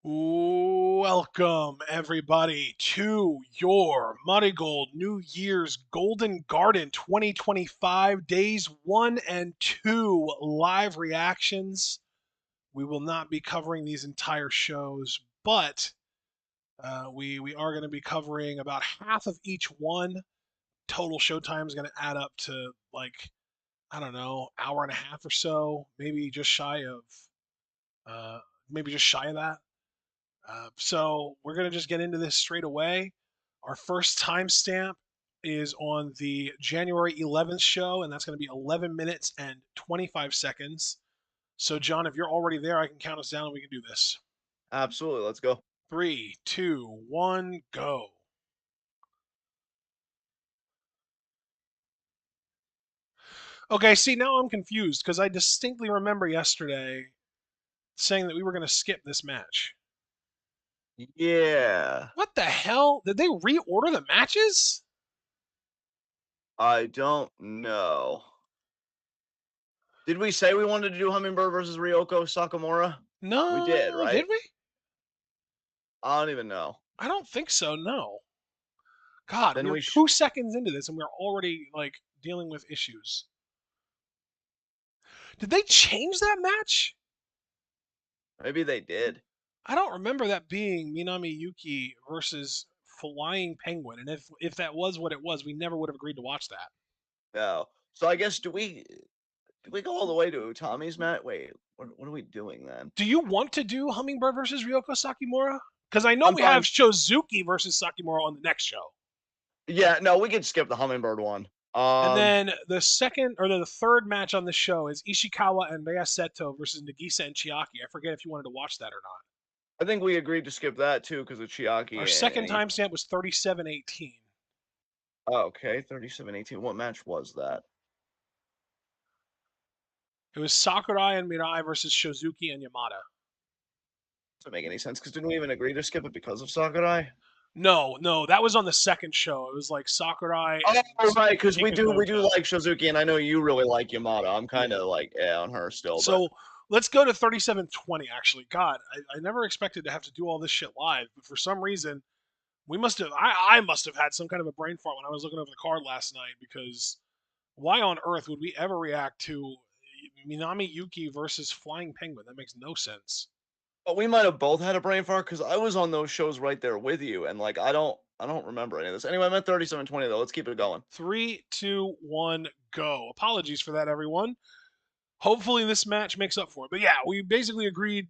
Welcome, everybody, to your MARIGOLD New Year's Golden Garden 2025 Days 1 and 2 live reactions. We will not be covering these entire shows, but we are going to be covering about half of each one. Total showtime is going to add up to, like, I don't know, hour and a half or so, uh, maybe just shy of that. So we're going to just get into this straight away. Our first timestamp is on the January 11th show, and that's going to be 11 minutes and 25 seconds. So, John, if you're already there, I can count us down and we can do this. Absolutely. Let's go. 3, 2, 1, go. Okay, see, now I'm confused because I distinctly remember yesterday saying that we were going to skip this match. Yeah. What the hell? Did they reorder the matches? I don't know. Did we say we wanted to do Hummingbird versus Ryoko Sakamura? We did, No, did right? we? I don't even know. I don't think so, no. God, Then we're we 2 seconds into this and we're already like dealing with issues. Did they change that match? maybe they did. I don't remember that being Minami Yuki versus Flying Penguin. And if that was what it was, we never would have agreed to watch that. No. So I guess do we go all the way to Utami's match? Wait, what are we doing then? Do you want to do Hummingbird versus Ryoko Sakimura? Because I know I'm we have fine. Shozuki versus Sakimura on the next show. Yeah, no, we can skip the Hummingbird one. And then the second or the third match on the show is Ishikawa and Rei Seto versus Nagisa and Chiaki. I forget if you wanted to watch that or not. I think we agreed to skip that too because of Our Chiaki second and timestamp was 37:18. okay, 37-18. What match was that? It was Sakurai and Mirai versus Shozuki and Yamada. Doesn't make any sense because didn't we even agree to skip it because of Sakurai? No, no, that was on the second show. It was like Sakurai and Oh, right, because we do Kikugoto. like Suzuki, and I know you really like Yamada. I'm kind Yeah. of like on her still, but So let's go to 37:20. Actually, God, I never expected to have to do all this shit live, but for some reason, I must have had some kind of a brain fart when I was looking over the card last night because why on earth would we ever react to Minami Yuki versus Flying Penguin? That makes no sense. we might have both had a brain fart because I was on those shows right there with you, and like I don't remember any of this. Anyway, I'm at 37-20 though. Let's keep it going. 3, 2, 1, go. Apologies for that, everyone. Hopefully, this match makes up for it. But yeah, we basically agreed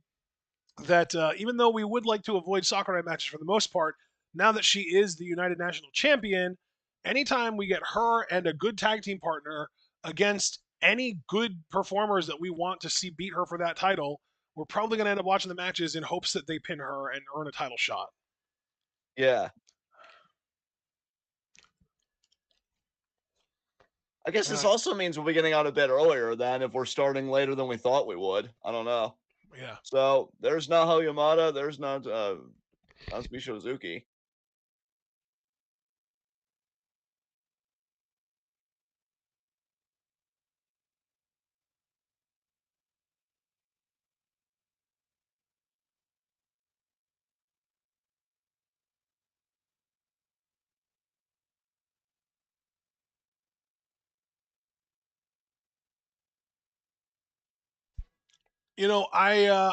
that even though we would like to avoid Sakurai matches for the most part, now that she is the United National Champion, anytime we get her and a good tag team partner against any good performers that we want to see beat her for that title, we're probably going to end up watching the matches in hopes that they pin her and earn a title shot. Yeah, I guess this Uh, also means we'll be getting out a bit earlier than if we're starting later than we thought we would. I don't know. yeah. So there's Naho Yamada. There's not Natsuki Suzuki.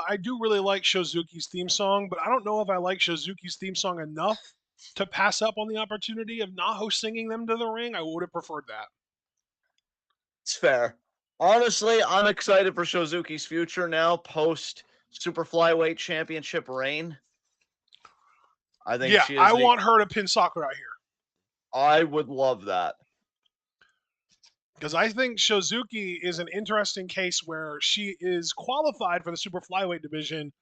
I do really like Shozuki's theme song, but I don't know if I like Shozuki's theme song enough to pass up on the opportunity of Naho singing them to the ring. I would have preferred that. It's fair. Honestly, I'm excited for Shozuki's future now post Super Flyweight Championship reign. I think Yeah, she I is the want her to pin Sakurai here I would love that. because I think Shozuki is an interesting case where she is qualified for the super flyweight division,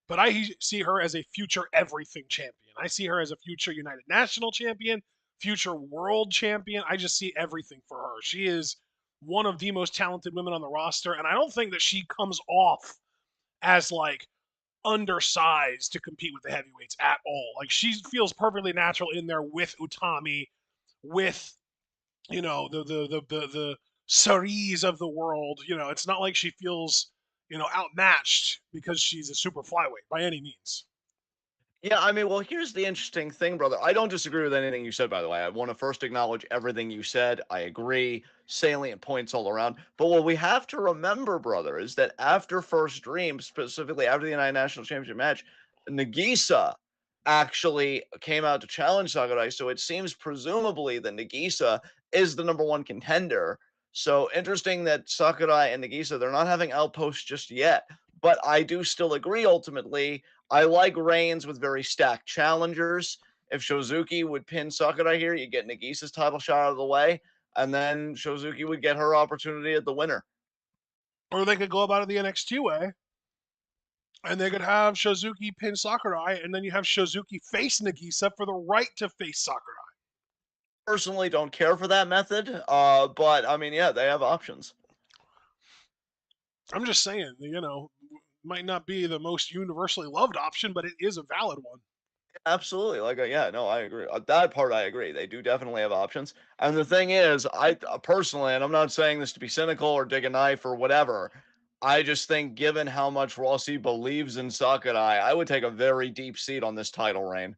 but I see her as a future everything champion. I see her as a future United National champion, future world champion. I just see everything for her. She is one of the most talented women on the roster, and I don't think that she comes off as like undersized to compete with the heavyweights at all. Like she feels perfectly natural in there with Utami, with the Saris of the world. It's not like she feels outmatched because she's a super flyweight by any means. Yeah, I mean, well, here's the interesting thing, brother. I don't disagree with anything you said, by the way. I want to first acknowledge everything you said. I agree. Salient points all around. But what we have to remember, brother, is that after First Dream, specifically after the United National Championship match, Nagisa actually came out to challenge Sakurai. So it seems presumably that Nagisa is the number one contender. So interesting that Sakurai and Nagisa, they're not having outposts just yet. But I do still agree ultimately I like reigns with very stacked challengers. If Shozuki would pin Sakurai here, you get Nagisa's title shot out of the way, and then Shozuki would get her opportunity at the winner. Or they could go about it the NXT way, and they could have Shozuki pin Sakurai, and then you have Shozuki face Nagisa for the right to face Sakurai. Personally, don't care for that method, but I mean, yeah, they have options. I'm just saying, might not be the most universally loved option, but it is a valid one. Absolutely, like, yeah, no, I agree. That part, I agree. They do definitely have options. And the thing is, I personally, and I'm not saying this to be cynical or dig a knife or whatever. I just think, given how much Rossi believes in Sakurai, I would take a very deep seat on this title reign.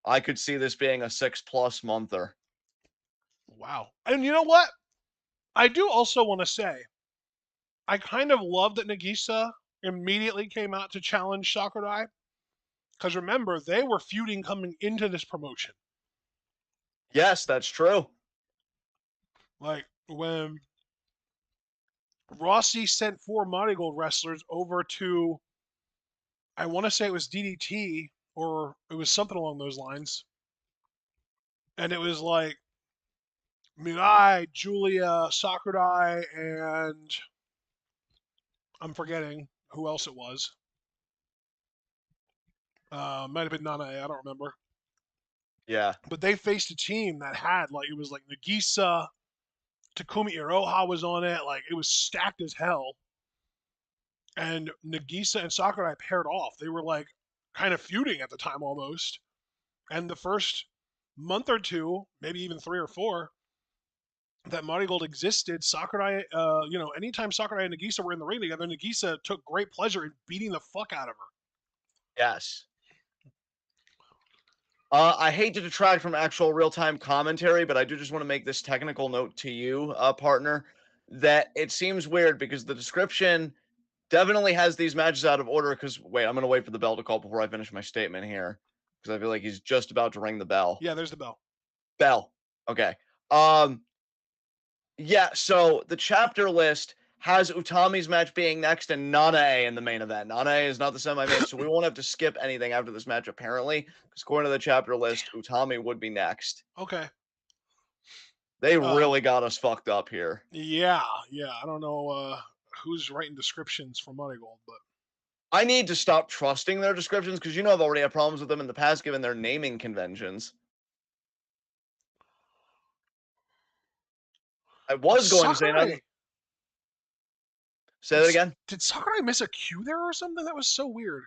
I could see this being a 6+ monther. Wow. And you know what? I do also want to say, I kind of love that Nagisa immediately came out to challenge Sakurai. Because remember, they were feuding coming into this promotion. Yes, that's true. Like when Rossi sent 4 Marigold wrestlers over to, I want to say it was DDT or it was something along those lines. And it was like Mirai, Julia, Sakurai, and I'm forgetting who else it was. Might have been Nana, I don't remember. Yeah. But they faced a team that had, like, it was like Nagisa, Takumi Iroha was on it. Like, it was stacked as hell. And Nagisa and Sakurai paired off. They were like kind of feuding at the time almost. And the first month or two, maybe even 3 or 4, that Marigold existed, Sakurai, anytime Sakurai and Nagisa were in the ring together, Nagisa took great pleasure in beating the fuck out of her. Yes. I hate to detract from actual real-time commentary, but I do just want to make this technical note to you, partner, that it seems weird because the description definitely has these matches out of order. Because wait, I'm gonna wait for the bell to call before I finish my statement here, because I feel like he's just about to ring the bell. Yeah, there's the bell. Bell. Okay. Um. Yeah. So the chapter list has Utami's match being next and Nanae in the main event. Nanae is not the semi-main, so we won't have to skip anything after this match apparently, because according to the chapter list, Utami would be next. Okay. They Um, really got us fucked up here. yeah, yeah. I don't know who's writing descriptions for Marigold, but I need to stop trusting their descriptions because I've already had problems with them in the past given their naming conventions. I was going to say now. Sakurai Say that again. did Sakurai miss a cue there or something? That was so weird.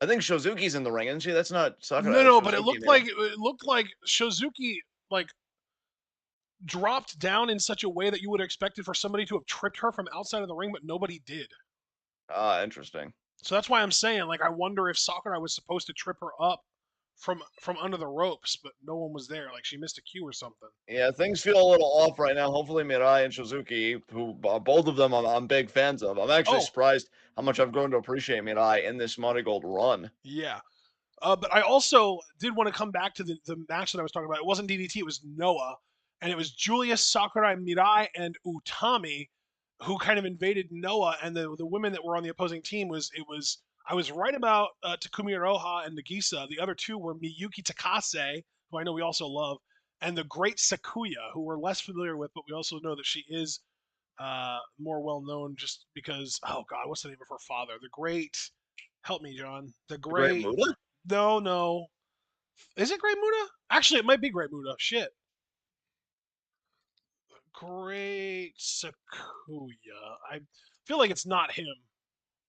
I think Shozuki's in the ring, isn't she? That's not Sakurai. No, That's no, but it Shozuki, looked maybe. like Shozuki like dropped down in such a way that you would have expected for somebody to have tripped her from outside of the ring, but nobody did. Ah, interesting. So that's why I'm saying, like, I wonder if Sakurai was supposed to trip her up from under the ropes, but no one was there. Like she missed a cue or something. Yeah, things feel a little off right now. Hopefully, Mirai and Suzuki, who both of them I'm big fans of. I'm actually Oh, surprised how much I've grown to appreciate Mirai in this Marigold run. yeah. But I also did want to come back to the match that I was talking about. It wasn't DDT, it was Noah. And it was Julius, Sakurai, Mirai, and Utami who kind of invaded Noah. And the women that were on the opposing team I was right about Takumi Iroha and Nagisa. The other two were Miyuki Takase, who I know we also love, and the great Sakuya, who we're less familiar with, but we also know that she is more well known just because, oh God, what's the name of her father? The great, help me, John. The The Great great, Muda? no, no. Is it Great Muda? Actually, it might be Great Muda. Shit. Great Sakuya. I feel like it's not him,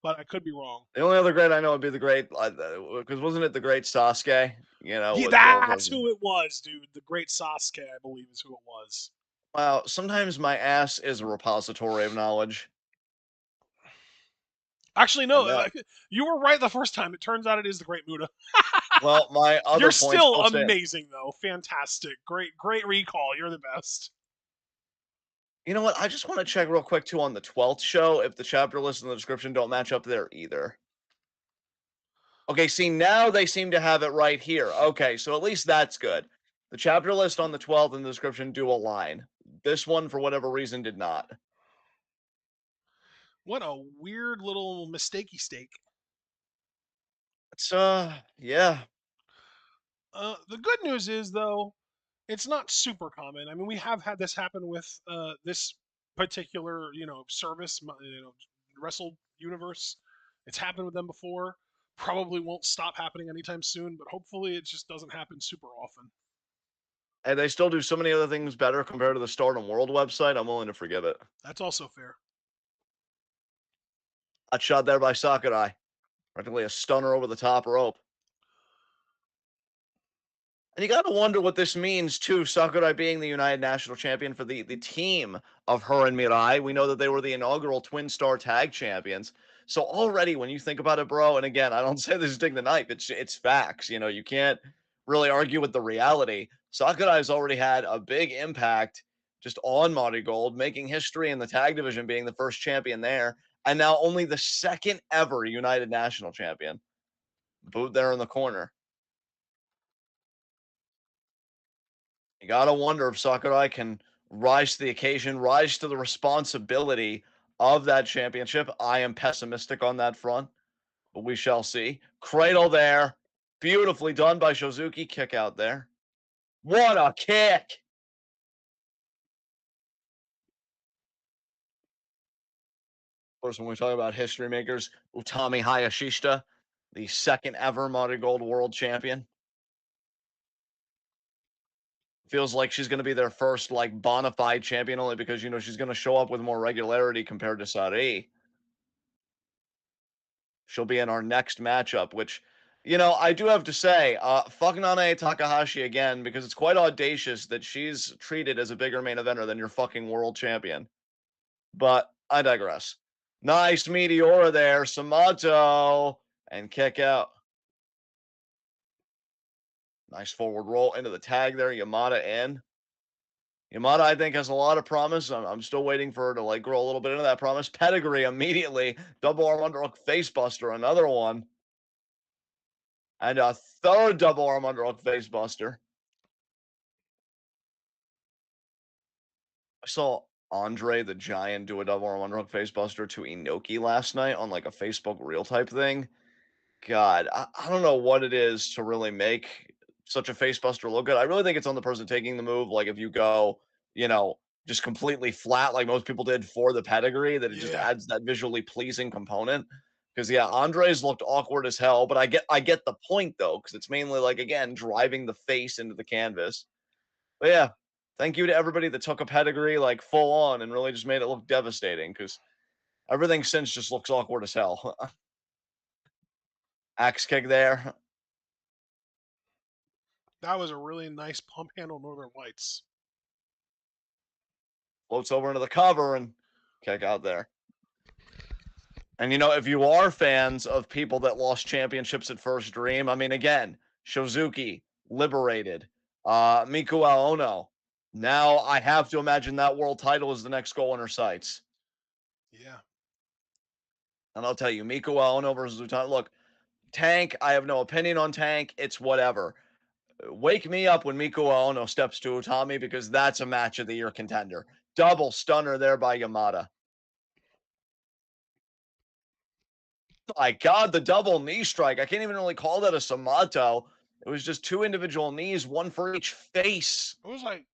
but I could be wrong. The only other great I know would be the great, because wasn't it the great Sasuke? Yeah, With both of that's them. who it was, dude. The great Sasuke, I believe, is who it was. Wow, sometimes my ass is a repository of knowledge. Actually, And no, now, you were right the first time. It turns out it is the Great Muta. well, my You're other point still still stands. amazing, though. Fantastic. Great recall. You're the best. You know what? I just want to check real quick too on the 12th show if the chapter list and the description don't match up there either. Okay, see, now they seem to have it right here. Okay, so at least that's good. The chapter list on the 12th and the description do align. This one, for whatever reason, did not. What a weird little mistakey steak. It's, yeah. The good news is, though, it's not super common. I mean, we have had this happen with this particular, service, Wrestle Universe. It's happened with them before. Probably won't stop happening anytime soon, but hopefully it just doesn't happen super often. And they still do so many other things better compared to the Stardom World website. I'm willing to forgive it. That's also fair. Hot shot there by Sakurai. Practically a stunner over the top rope. And you got to wonder what this means too. Sakurai being the United National Champion for the team of her and Mirai. We know that they were the inaugural Twin Star Tag Champions. So already, when you think about it, bro, and again, I don't say this to dig the knife. It's facts. You know, you can't really argue with the reality. Sakurai has already had a big impact just on Marigold, making history in the tag division, being the first champion there, and now only the second ever United National Champion. Boot there in the corner. You gotta wonder if Sakurai can rise to the occasion, rise to the responsibility of that championship. I am pessimistic on that front, but we shall see. Cradle there. Beautifully done by Shozuki. Kick out there. What a kick! Of course, when we talk about history makers, Utami Hayashishita, the second ever Marigold World Champion. Feels like she's going to be their first like bona fide champion only because she's going to show up with more regularity compared to Sari. She'll be in our next matchup, which, I do have to say, fuck Nanae Takahashi again, because it's quite audacious that she's treated as a bigger main eventer than your fucking world champion. But I digress. Nice Meteora there, Samato, and kick out. Nice forward roll into the tag there, Yamada in. Yamada, I think, has a lot of promise. I'm still waiting for her to like grow a little bit into that promise. Pedigree immediately. Double arm underhook facebuster, another one. And a third double arm underhook facebuster. I saw Andre the Giant do a double arm underhook facebuster to Inoki last night on like a Facebook reel type thing. God, I don't know what it is to really make such a facebuster look good. I really think it's on the person taking the move. Like if you go, you know, just completely flat like most people did for the pedigree, that it just Yeah. adds that visually pleasing component. Because yeah, Andre's looked awkward as hell, but I get the point though, because it's mainly like again driving the face into the canvas. But yeah, thank you to everybody that took a pedigree like full on and really just made it look devastating. Because everything since just looks awkward as hell. Axe kick there. That was a really nice pump handle Northern Lights. Floats over into the cover and kick out there. And if you are fans of people that lost championships at First Dream, I mean, again, Shozuki, Liberated, Miku Aono. Now I have to imagine that world title is the next goal in her sights. Yeah. And I'll tell you, Miku Aono versus Utami. Look, Tank, I have no opinion on Tank. It's whatever. Wake me up when Miku Aono steps to Utami because that's a match of the year contender. Double stunner there by Yamada. My God, the double knee strike. I can't even really call that a Samato. It was just two individual knees, one for each face. It was like,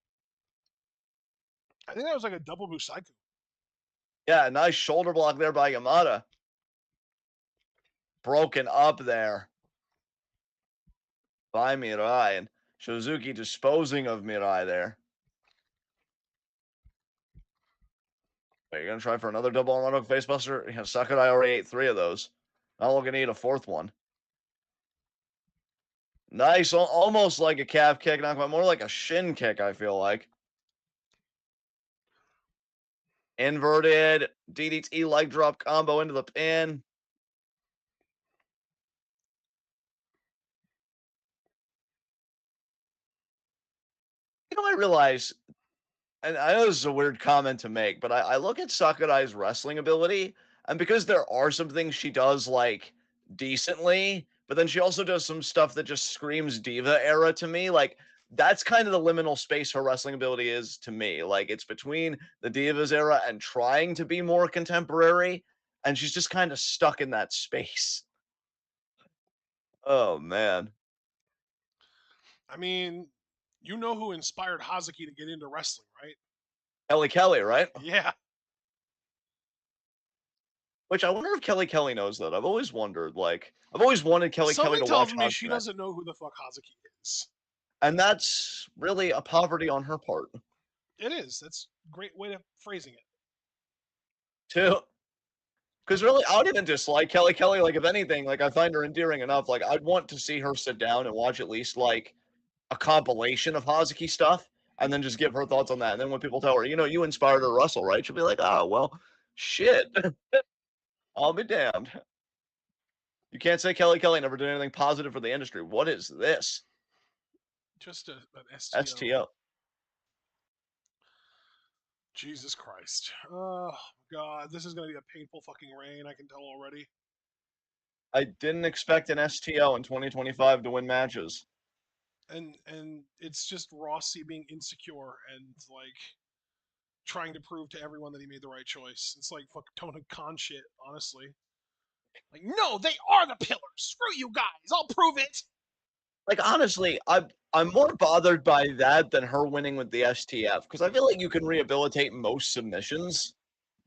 I think that was like a double Busaiku. Yeah, nice shoulder block there by Yamada. Broken up there by Mirai. And Shozuki disposing of Mirai there. Wait, you're going to try for another double arm hook facebuster? Yeah, Sakurai already ate 3 of those. Not looking to eat a 4th one. Nice, almost like a calf kick, not quite, more like a shin kick, I feel like. Inverted DDT leg drop combo into the pin. do I realize? And I know this is a weird comment to make, but I look at Sakurai's wrestling ability, and because there are some things she does like decently, but then she also does some stuff that just screams diva era to me. Like that's kind of the liminal space her wrestling ability is to me. Like it's between the divas era and trying to be more contemporary, and she's just kind of stuck in that space. Oh man, I mean, you know who inspired Hazuki to get into wrestling, right? Kelly Kelly, right? Yeah. Which I wonder if Kelly Kelly knows that. I've always wondered. Like I've always wanted Kelly Kelly Something to tells watch me she Hatsune. doesn't know who the fuck Hazuki is. And that's really a poverty on her part, It is. That's a great way of phrasing it. too. Because really, I don't even dislike Kelly Kelly. Like, if anything, like I find her endearing enough. Like, I'd want to see her sit down and watch at least like a compilation of Hazuki stuff, and then just give her thoughts on that. And then when people tell her, you inspired her to wrestle, right? She'll be like, oh well, shit. I'll be damned. You can't say Kelly Kelly never did anything positive for the industry. What is this? Just an STO. STO. Jesus Christ. Oh, God. This is going to be a painful fucking rain. I can tell already. I didn't expect an STO in 2025 to win matches. And it's just Rossi being insecure and like trying to prove to everyone that he made the right choice. It's like fuck Tona Khan shit, honestly. Like, no, they are the pillars. Screw you guys. I'll prove it. Like honestly, I'm more bothered by that than her winning with the STF because I feel like you can rehabilitate most submissions,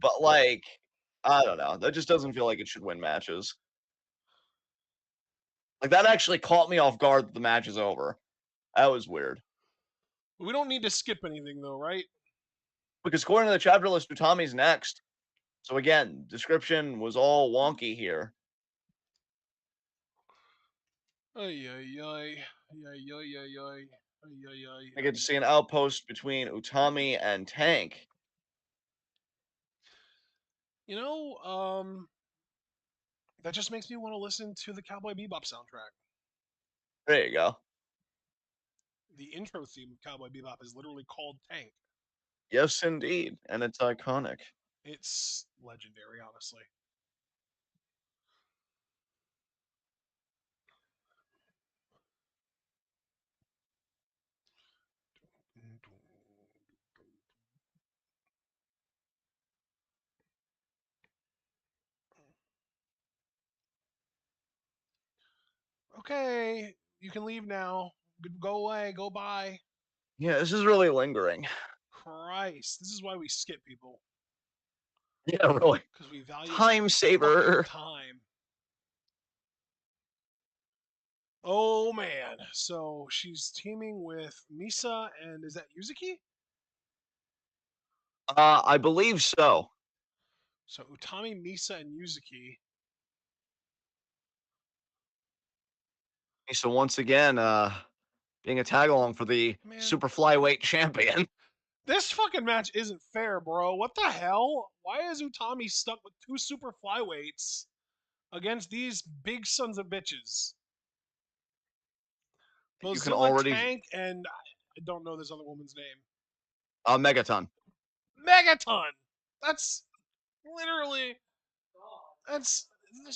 but like I don't know, that just doesn't feel like it should win matches. Like that actually caught me off guard that the match is over. That was weird We don't need to skip anything though, right? because according to the chapter list, Utami's next. So again, description was all wonky here. Ay ay ay ay ay ay ay ay ay ay. I get to see an outpost between Utami and Tank. You know, that just makes me want to listen to the Cowboy Bebop soundtrack. There you go. The intro theme of Cowboy Bebop is literally called Tank. Yes, indeed, and it's iconic. It's legendary, honestly. Okay, you can leave now. Go away. Go by. Yeah, this is really lingering. Christ, this is why we skip people Yeah, really. because we value Time fucking saver. time. Oh man, so she's teaming with Misa and is that Yuzuki? I believe so. So Utami, Misa, and Yuzuki. So once again, being a tag along for the Man, super flyweight champion. this fucking match isn't fair, bro. What the hell? Why is Utami stuck with two super flyweights against these big sons of bitches? You can Bozilla already Tank and I don't know this other woman's name. Megaton. Megaton. That's literally that's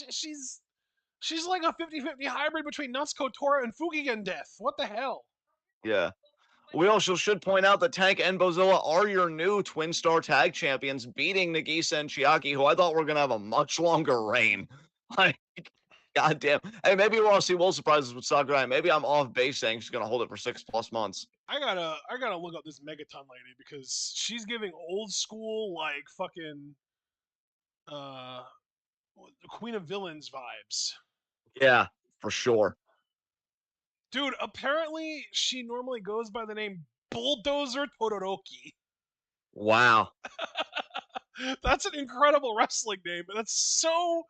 she's she's like a 50-50 hybrid between Natsuko Tora and Fukigen Death. What the hell? Yeah. We also should point out that Tank and Bozilla are your new Twin Star Tag Champions, beating Nagisa and Chiaki, who I thought were gonna have a much longer reign. Like, goddamn. Hey, maybe we'll see Will surprises with Sakurai. Maybe I'm off base saying she's gonna hold it for 6+ months. I gotta look up this Megaton lady because she's giving old school like fucking uh Queen of Villains vibes. Yeah, for sure. Dude, apparently she normally goes by the name Bulldozer Todoroki. Wow. That's an incredible wrestling name, but that's so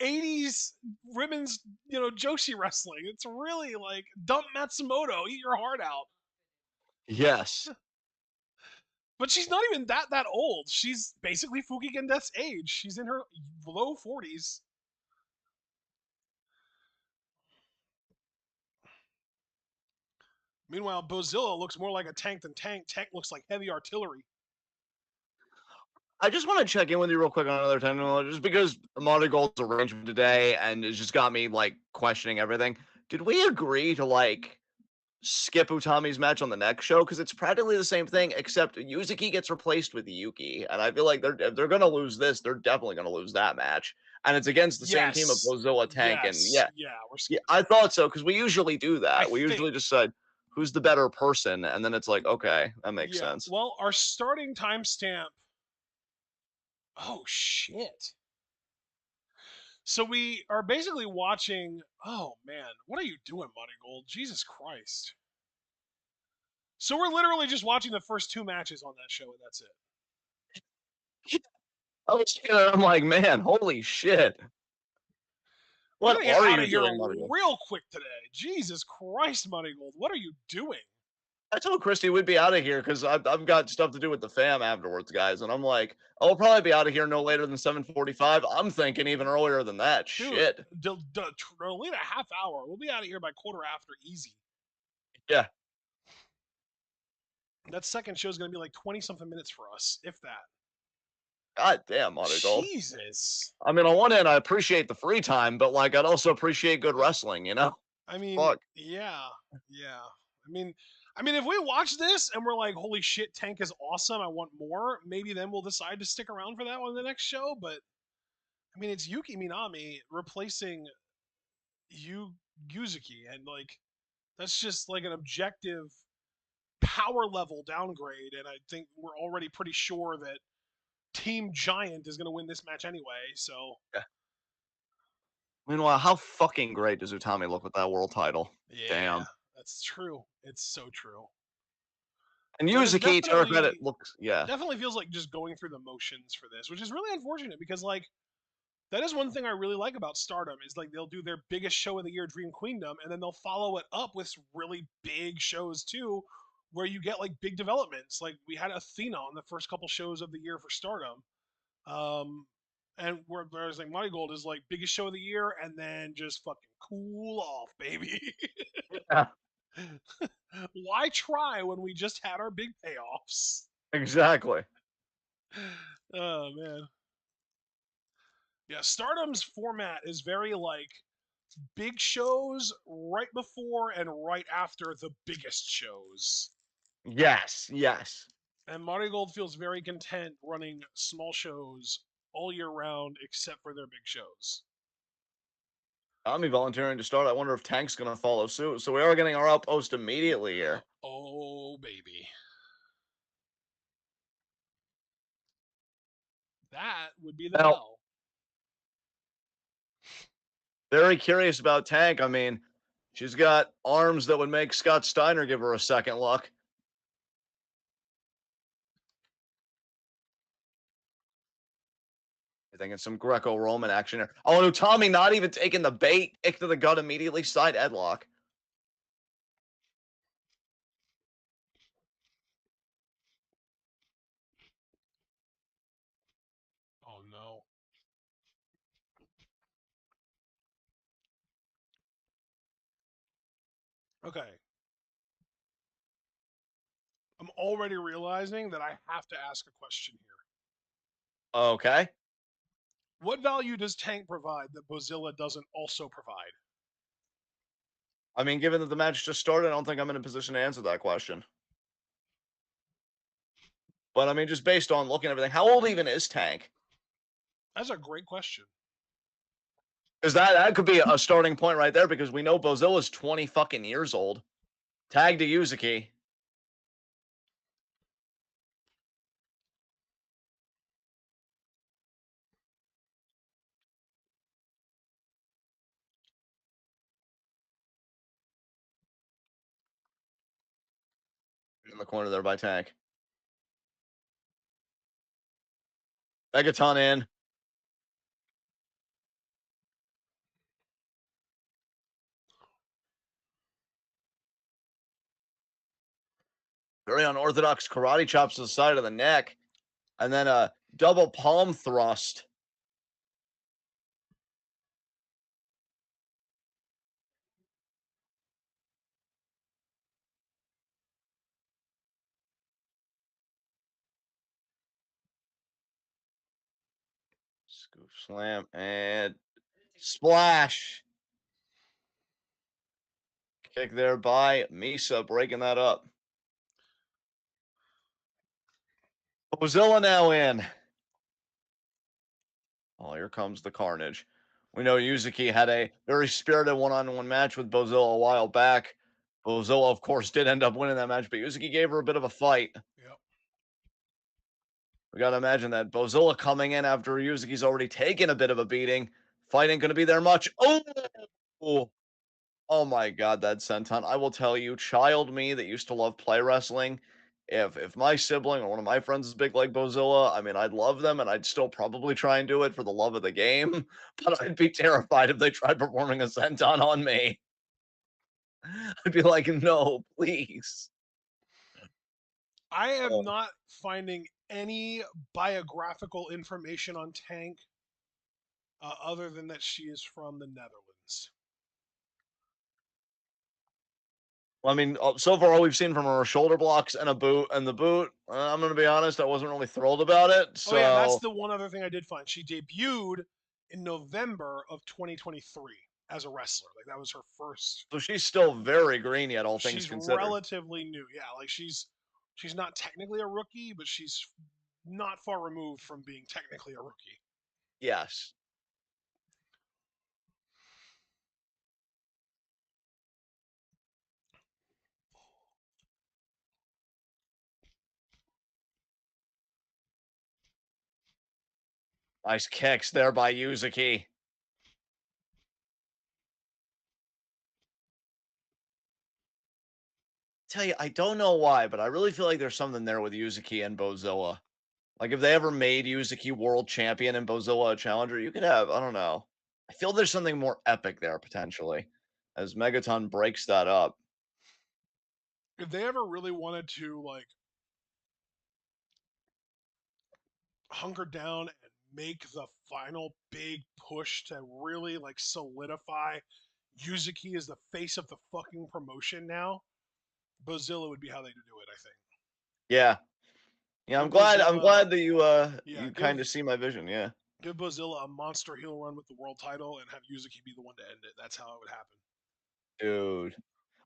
80s women's, Joshi wrestling. It's really like dump Matsumoto, eat your heart out. Yes. But she's not even that old. She's basically Fukigen Death's age. She's in her low 40s. Meanwhile, Bozilla looks more like a tank than Tank. Tank looks like heavy artillery. I just want to check in with you real quick on another technical, just because MARIGOLD's arrangement today, and it just got me like questioning everything. Did we agree to like skip Utami's match on the next show? Because it's practically the same thing, except Yuzuki gets replaced with Yuki, and I feel like if they're gonna lose this, they're definitely gonna lose that match, and it's against the same team of Yes. Bozilla, Tank, and Yes. yeah, Yeah. We're yeah, skipping I that. thought so because we usually do I that. We think. usually decide who's the better person, and then it's like, okay, that makes Yeah. sense. Well, our starting timestamp. Oh shit. So we are basically watching. Oh man, what are you doing, Money Gold? Jesus Christ. So we're literally just watching the first two matches on that show, and that's it. I'm like, man, holy shit. We What gotta get are out of you here doing, Mario? real quick today. Jesus Christ, Money Gold, what are you doing? I told Christy we'd be out of here because I've got stuff to do with the fam afterwards, guys. And I'm like, I'll probably be out of here no later than 7:45. I'm thinking even earlier than that. Dude, Shit. delete a half hour. We'll be out of here by quarter after, easy. Yeah. That second show is gonna be like 20 something minutes for us, if that. God damn, Mario Gold. Jesus. I mean, on one end, I appreciate the free time, but like, I'd also appreciate good wrestling, you know? I mean, Fuck. yeah, yeah. I mean, if we watch this and we're like, "Holy shit, Tank is awesome! I want more." Maybe then we'll decide to stick around for that one in the next show. But I mean, it's Yuki Minami replacing Yuzuki, and like that's just like an objective power level downgrade. And I think we're already pretty sure that Team Giant is going to win this match anyway. So Yeah. Meanwhile, how fucking great does Utami look with that world title? yeah, Damn. that's true. It's so true. And But it's Yuzuki, to her credit, definitely looks, yeah. definitely feels like just going through the motions for this, which is really unfortunate because like that is one thing I really like about Stardom is like they'll do their biggest show of the year, Dream Queendom, and then they'll follow it up with really big shows too, where you get like big developments. Like we had Athena on the first couple shows of the year for Stardom, um, and whereas like Money Gold is like biggest show of the year, and then just fucking cool off, baby. Yeah, Why try when we just had our big payoffs? exactly. Oh man. Yeah, Stardom's format is very like big shows right before and right after the biggest shows. Yes, yes. And Marigold feels very content running small shows all year round except for their big shows. Tommy volunteering to start. I wonder if Tank's going to follow suit. So we are getting our outpost immediately here. Oh, baby. That would be the Now, bell. very curious about Tank. I mean, she's got arms that would make Scott Steiner give her a second look. I think it's some Greco-Roman action here. Oh, no, Tommy not even taking the bait. Kick to the gut immediately. Side headlock. Oh, no. Okay. I'm already realizing that I have to ask a question here. Okay. What value does Tank provide that Bozilla doesn't also provide? I mean, given that the match just started, I don't think I'm in a position to answer that question. But I mean, just based on looking at everything, how old even is Tank? That's a great question. Because that could be a starting point right there. Because we know Bozilla's 20 fucking years old. Tag to Yuzuki. In the corner there by Tank. Megaton in. Very unorthodox karate chops to the side of the neck. And then a double palm thrust. Scoop slam and splash. Kick there by Misa, breaking that up. Ozilla now in. Oh, here comes the carnage. We know Yuzuki had a very spirited one-on-one match with Bozilla a while back. Bozilla, of course, did end up winning that match, but Yuzuki gave her a bit of a fight. Yep. We got to imagine that Bozilla coming in after Yuzuki's already taken a bit of a beating. Fight ain't going to be there much. Oh, oh my God, that senton. I will tell you, child me that used to love play wrestling. If my sibling or one of my friends is big like Bozilla, I mean, I'd love them and I'd still probably try and do it for the love of the game. But I'd be terrified if they tried performing a senton on me. I'd be like, no, please. I am Oh. not finding any biographical information on Tank other than that she is from the Netherlands. I mean, so far all we've seen from her are shoulder blocks and a boot. And the boot, I'm going to be honest, I wasn't really thrilled about it. Oh yeah, that's So, the one other thing I did find. She debuted in November of 2023 as a wrestler. Like that was her first. so she's still very green yet, all things She's considered. relatively new. Yeah, like she's not technically a rookie, but she's not far removed from being technically a rookie. Yes. Nice kicks there by Yuzuki. Tell you, I don't know why, but I really feel like there's something there with Yuzuki and Bozilla. Like if they ever made Yuzuki world champion and Bozilla a challenger, you could have, I don't know. I feel there's something more epic there potentially. As Megaton breaks that up. If they ever really wanted to like hunker down and make the final big push to really like solidify Yuzuki as the face of the fucking promotion now, Bozilla would be how they do it, I think. Yeah. Yeah, I'm Give glad I'm Bozilla glad that you yeah, you kind of see my vision, yeah. give Bozilla a monster heel run with the world title and have Yuzuki be the one to end it. That's how it would happen. Dude.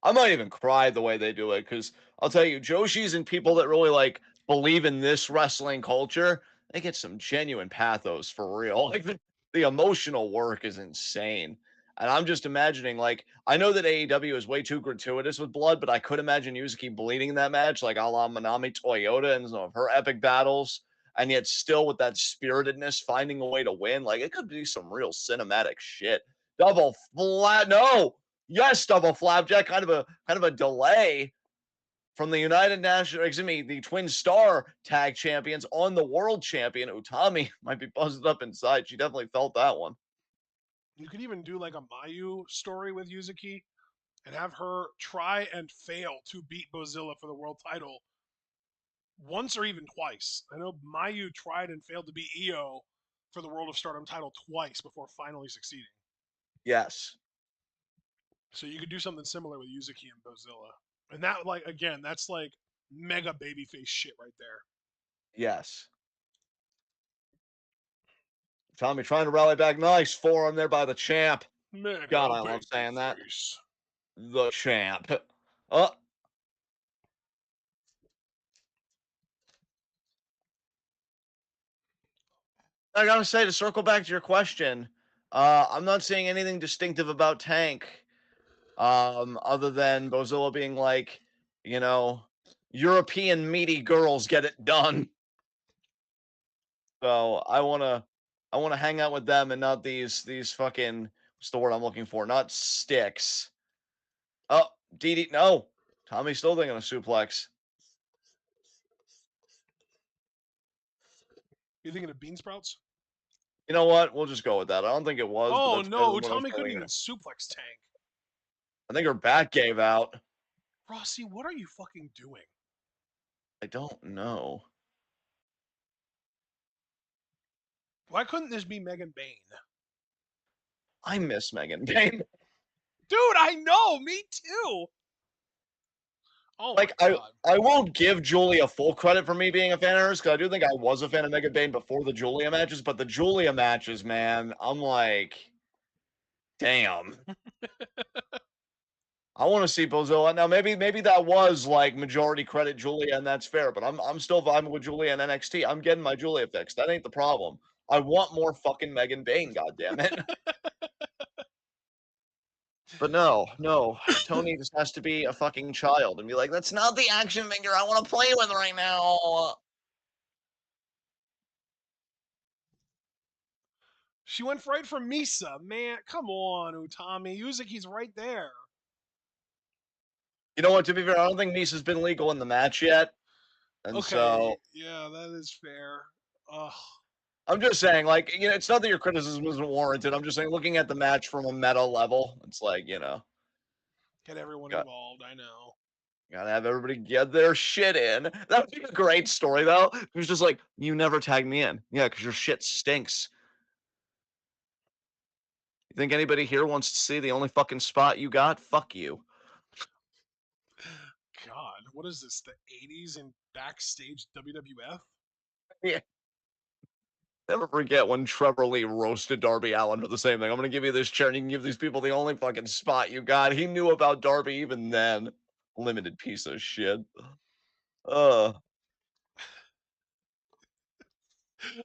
I might even cry the way they do it because I'll tell you, Joshi's and people that really like believe in this wrestling culture, they get some genuine pathos for real. Like the emotional work is insane. And I'm just imagining, like, I know that AEW is way too gratuitous with blood, but I could imagine Yuzuki bleeding in that match, like a la Manami Toyota and some of her epic battles, and yet still with that spiritedness, finding a way to win. Like, it could be some real cinematic shit. Double flat. No, yes, double flapjack, kind of a delay from the United National, excuse me, the Twin Star Tag Champions on the World Champion. Utami might be buzzed up inside. She definitely felt that one. You could even do like a Mayu story with Yuzuki and have her try and fail to beat Bozilla for the world title once or even twice. I know Mayu tried and failed to beat Io for the World of Stardom title twice before finally succeeding. Yes, So you could do something similar with Yuzuki and Bozilla. And that, like, again, that's like mega babyface shit right there. yes. Tommy trying to rally back. Nice forearm there by the champ. God, Mega I love saying that. babyface. The champ. Oh, I gotta say, to circle back to your question, I'm not seeing anything distinctive about Tank, other than Bozilla being like, you know, European meaty girls get it done. So I wanna hang out with them and not these fucking, what's the word I'm looking for? Not sticks. Oh, DD, no. Tommy's still thinking of suplex. You thinking of bean sprouts? You know what? We'll just go with that. I don't think it was, but Oh that's better no, than what I was Tommy couldn't feeling. even suplex Tank. I think her back gave out. Rossi, what are you fucking doing? I don't know. Why couldn't this be Megan Bain? I miss Megan Payne. Dude, I know, me too. Oh my Like, god. I won't give Julia full credit for me being a fan of hers, because I do think I was a fan of Megan Bayne before the Julia matches, but the Julia matches, man, I'm like, damn. I want to see Bozilla. Now, maybe that was like majority credit Julia, and that's fair. But I'm still vibing with Julia and NXT. I'm getting my Julia fix. That ain't the problem. I want more fucking Megan Bayne. God damn it. But no. Tony just has to be a fucking child and be like, that's not the action figure I want to play with right now. She went right for Misa, man. Come on, Utami. Uzuki's right there. You know what? To be fair, I don't think Misa's been legal in the match yet, and Okay, so yeah, that is fair. Ugh, I'm just saying, like, it's not that your criticism isn't warranted. I'm just saying, looking at the match from a meta level, it's like, get everyone got involved. I know. gotta have everybody get their shit in. That would be a great story, though. It was just like, you never tagged me in. Yeah, because your shit stinks. You think anybody here wants to see the only fucking spot you got? Fuck you. God, what is this? The 80s in backstage WWF? Yeah. Never forget when Trevor Lee roasted Darby Allin for the same thing. I'm gonna give you this chair and you can give these people the only fucking spot you got. He knew about Darby even then. Limited piece of shit. Uh,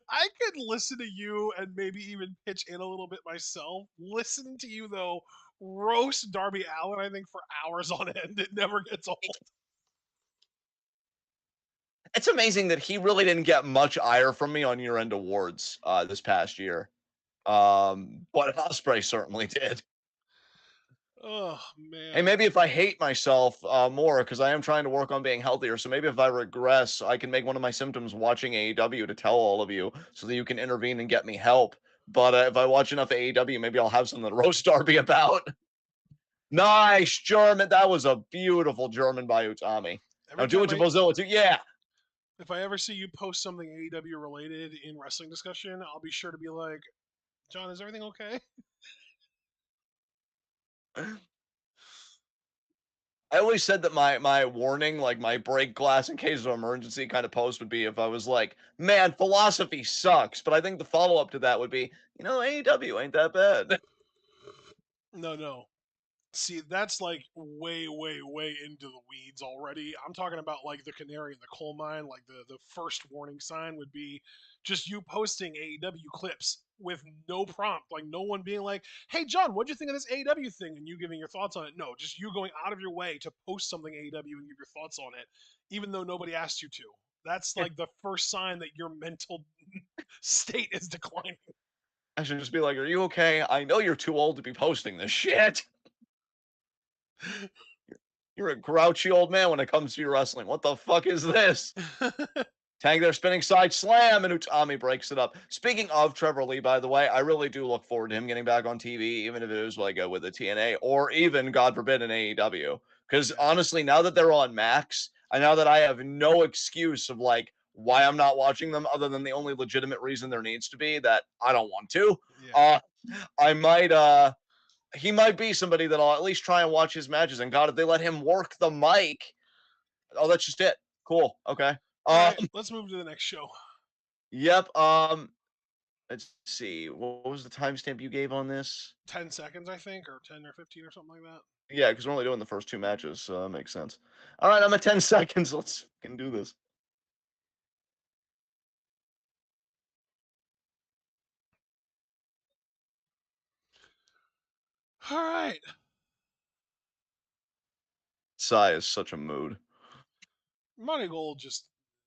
I could listen to you and maybe even pitch in a little bit myself. Listening to you though, roast Darby Allin, I think for hours on end, it never gets old. it's amazing that he really didn't get much ire from me on year-end awards this past year. But Osprey certainly did. Oh Hey, man. maybe if I hate myself more, because I am trying to work on being healthier. So maybe if I regress, I can make one of my symptoms watching AEW to tell all of you, so that you can intervene and get me help. But if I watch enough AEW, maybe I'll have something to roast Darby about. Nice German. That was a beautiful German by Utami. Now Every do time it to I Bozilla too. Yeah. if I ever see you post something AEW related in wrestling discussion, I'll be sure to be like, John, is everything okay? I always said that my warning, like my break glass in case of emergency kind of post would be if I was like, man, philosophy sucks. But I think the follow up to that would be, AEW ain't that bad. No, no. See, that's like way, way, way into the weeds already. I'm talking about like the canary in the coal mine. Like the first warning sign would be just you posting AEW clips with no prompt, like no one being like, "Hey, John, what'd you think of this AEW thing?" and you giving your thoughts on it. No, just you going out of your way to post something AEW and give your thoughts on it, even though nobody asked you to. That's like the first sign that your mental state is declining. I should just be like, are you okay? I know you're too old to be posting this shit. You're a grouchy old man when it comes to your wrestling. What the fuck is this? Tag there, spinning side slam, and Utami breaks it up. Speaking of Trevor Lee, by the way, I really do look forward to him getting back on TV, even if it was like with a TNA or even, God forbid, an AEW. Because Yeah, honestly, now that they're on Max, I know that I have no excuse of like why I'm not watching them, other than the only legitimate reason there needs to be that I don't want to. yeah. Uh, I might he might be somebody that I'll at least try and watch his matches. And God, if they let him work the mic, oh, that's just it. Cool. Okay. All Um, right, let's move to the next show. yep. Let's see. What was the timestamp you gave on this? 10 seconds, I think, or 10 or 15 or something like that. Yeah, because we're only doing the first two matches, so that makes sense. All right, I'm at 10 seconds. Let's fucking do this. All right. Sai is such a mood. MARIGOLD just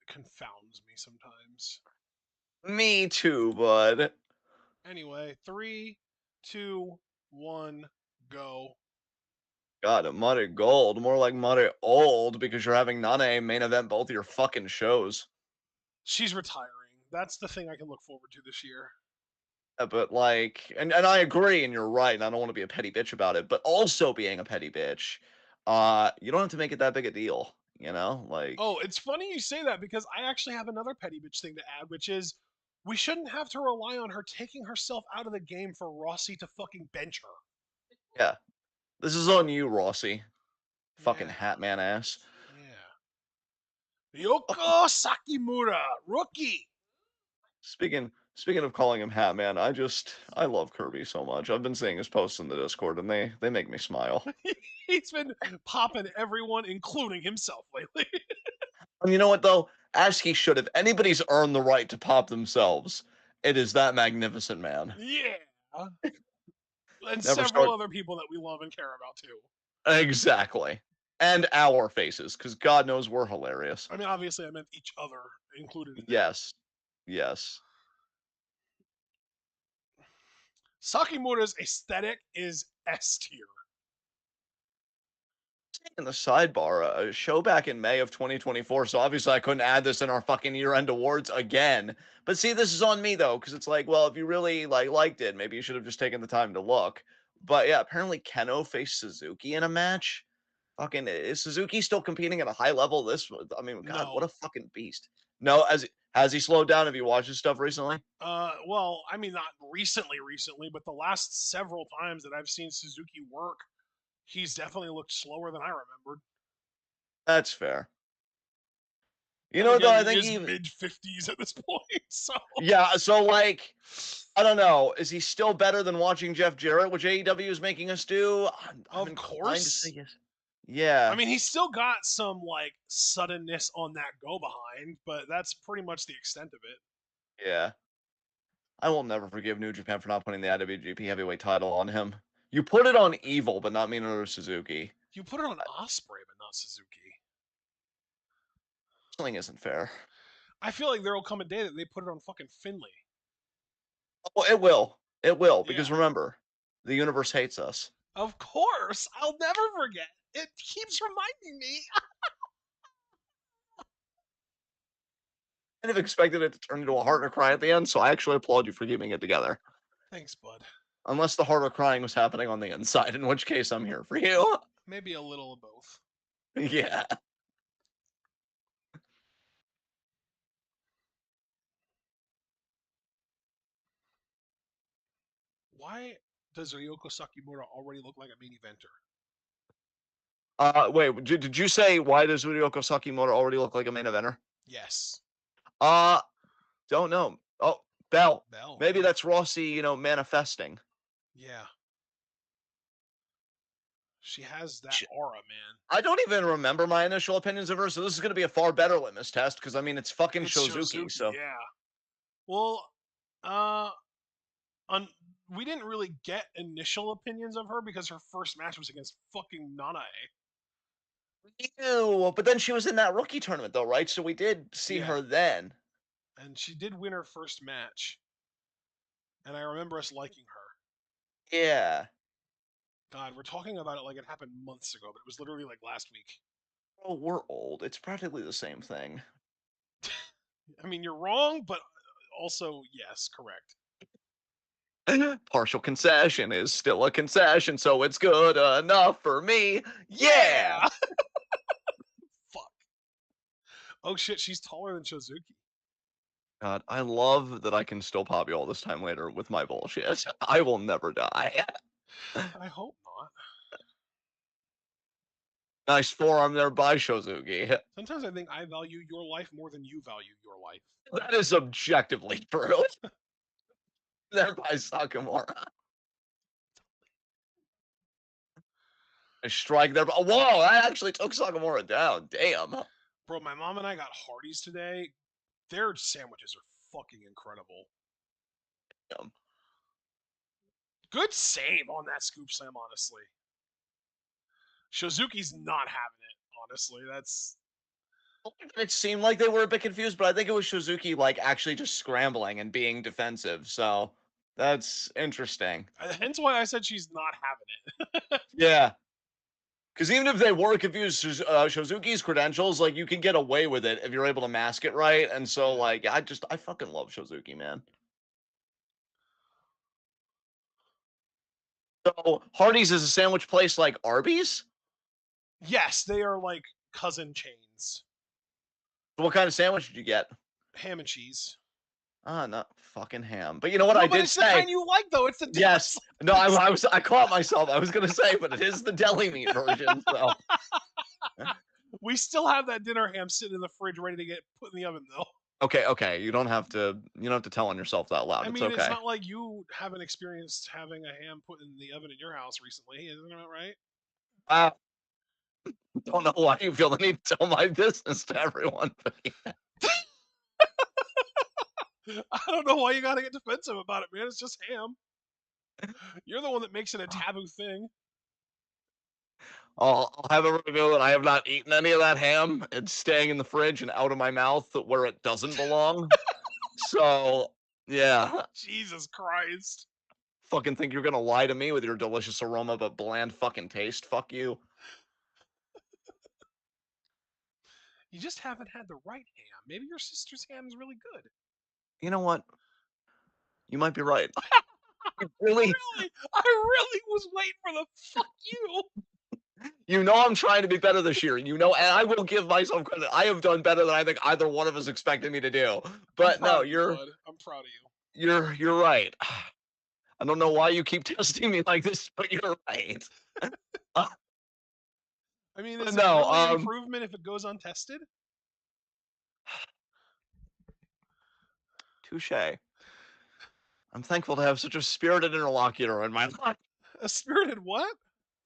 confounds me sometimes. Me too, bud. Anyway, three, two, one, go. God, a Muddy Gold. More like Muddy Old because you're having Nane main event both of your fucking shows. She's retiring. That's the thing I can look forward to this year. But like, and I agree, and you're right, and I don't want to be a petty bitch about it, but also being a petty bitch, you don't have to make it that big a deal, Like, Oh, it's funny you say that because I actually have another petty bitch thing to add, which is we shouldn't have to rely on her taking herself out of the game for Rossi to fucking bench her. yeah, this is on you, Rossi. Fucking Yeah, hat man ass. Ryoko Sakimura, rookie. Speaking of calling him Hat Man, I love Kirby so much. I've been seeing his posts in the Discord and they make me smile. He's been popping everyone, including himself, lately. And you know what though? As he should. If anybody's earned the right to pop themselves, it is that magnificent man. Yeah. And Never several start other people that we love and care about, too. exactly. And our faces, because God knows we're hilarious. I mean, obviously, I meant each other included in that. Yes. Yes. Sakimura's aesthetic is S tier. In the sidebar, a show back in May of 2024. So obviously I couldn't add this in our fucking year-end awards again. But see, this is on me though, because it's like, well, if you really liked it, maybe you should have just taken the time to look. But yeah, apparently Keno faced Suzuki in a match. Fucking is Suzuki still competing at a high level? I mean, God, what No. a fucking beast. No, has he slowed down? Have you watched his stuff recently? Well, I mean, not recently, but the last several times that I've seen Suzuki work, he's definitely looked slower than I remembered. That's fair. You Then know, though, again, I he think is mid-50s at this point, so. yeah, so like, I don't know. Is he still better than watching Jeff Jarrett, which AEW is making us do? I'm Of inclined to say course. yes. I Yeah, mean, he's still got some, like, suddenness on that go behind, but that's pretty much the extent of it. yeah. I will never forgive New Japan for not putting the IWGP Heavyweight title on him. You put it on Evil, but not Minoru Suzuki. You put it on Osprey, but not Suzuki. Wrestling isn't fair. I feel like there will come a day that they put it on fucking Finley. Oh, it will. It will, Yeah. because remember, the universe hates us. Of course. I'll never forget. It keeps reminding me. I'd have expected it to turn into a heart or cry at the end, so I actually applaud you for keeping it together. Thanks, bud. Unless the heart or crying was happening on the inside, in which case I'm here for you. Maybe a little of both. Yeah. Why does Ryoko Sakimura already look like a main eventer? Wait, did you say why does Ryoko Sakimoto already look like a main eventer? Yes. Uh, don't know. Oh, Bell. Bell. Maybe Yeah. that's Rossi, manifesting. Yeah. She has that aura, man. I don't even remember my initial opinions of her, so this is going to be a far better litmus test because I mean it's fucking It's Shozuki. So yeah. Well, uh, we didn't really get initial opinions of her because her first match was against fucking Nanae. ew, but then she was in that rookie tournament though, right? So we did see Yeah. her then. And she did win her first match. And I remember us liking her. Yeah. God, we're talking about it like it happened months ago, but it was literally like last week. Oh, we're old. It's practically the same thing. I mean, you're wrong, but also, yes, correct. Partial concession is still a concession, so it's good enough for me. Yeah. Fuck. Oh shit, she's taller than Shozuki. God, I love that I can still pop you all this time later with my bullshit. I will never die. I hope not. Nice forearm there by Shozuki. Sometimes I think I value your life more than you value your life. That is objectively true. There by Sakamura. A strike there. But, whoa, that actually took Sakamura down. Damn. Bro, my mom and I got Hardee's today. Their sandwiches are fucking incredible. Damn. Good save on that scoop slam, honestly. Shozuki's not having it, honestly. That's. It seemed like they were a bit confused, but I think it was Shozuki like actually just scrambling and being defensive. So that's interesting. Hence why I said she's not having it. Yeah. Because even if they were confused, Shozuki's credentials, like you can get away with it if you're able to mask it right. And so, like, I fucking love Shozuki, man. So Hardee's is a sandwich place like Arby's. Yes, they are like cousin chains. What kind of sandwich did you get? Ham and cheese. Ah, not fucking ham. But you know what No, I but did it's say? the kind you like, though. It's the Yes. No, I caught myself. I was gonna say, but it is the deli meat version. So We still have that dinner ham sitting in the fridge ready to get put in the oven, though. Okay. You don't have to tell on yourself that loud. I It's mean, it's okay. not like you haven't experienced having a ham put in the oven in your house recently, isn't that right? I don't know why you feel the need to tell my business to everyone. But I don't know why you gotta get defensive about it, man. It's just ham. You're the one that makes it a taboo thing. I'll have a reveal that I have not eaten any of that ham. It's staying in the fridge and out of my mouth where it doesn't belong. So, yeah. Jesus Christ. Fucking think you're gonna lie to me with your delicious aroma but bland fucking taste? Fuck you. You just haven't had the right ham. Maybe your sister's ham is really good. You know what? You might be right. You really, I really was waiting for the fuck you. you know I'm trying to be better this year. You know, and I will give myself credit. I have done better than I think either one of us expected me to do. I'm But proud no, of you, bud. I'm proud of you. you're right. I don't know why you keep testing me like this, but you're right. Uh, I mean, but is it no, really improvement if it goes untested? touche. I'm thankful to have such a spirited interlocutor in my life. A spirited what?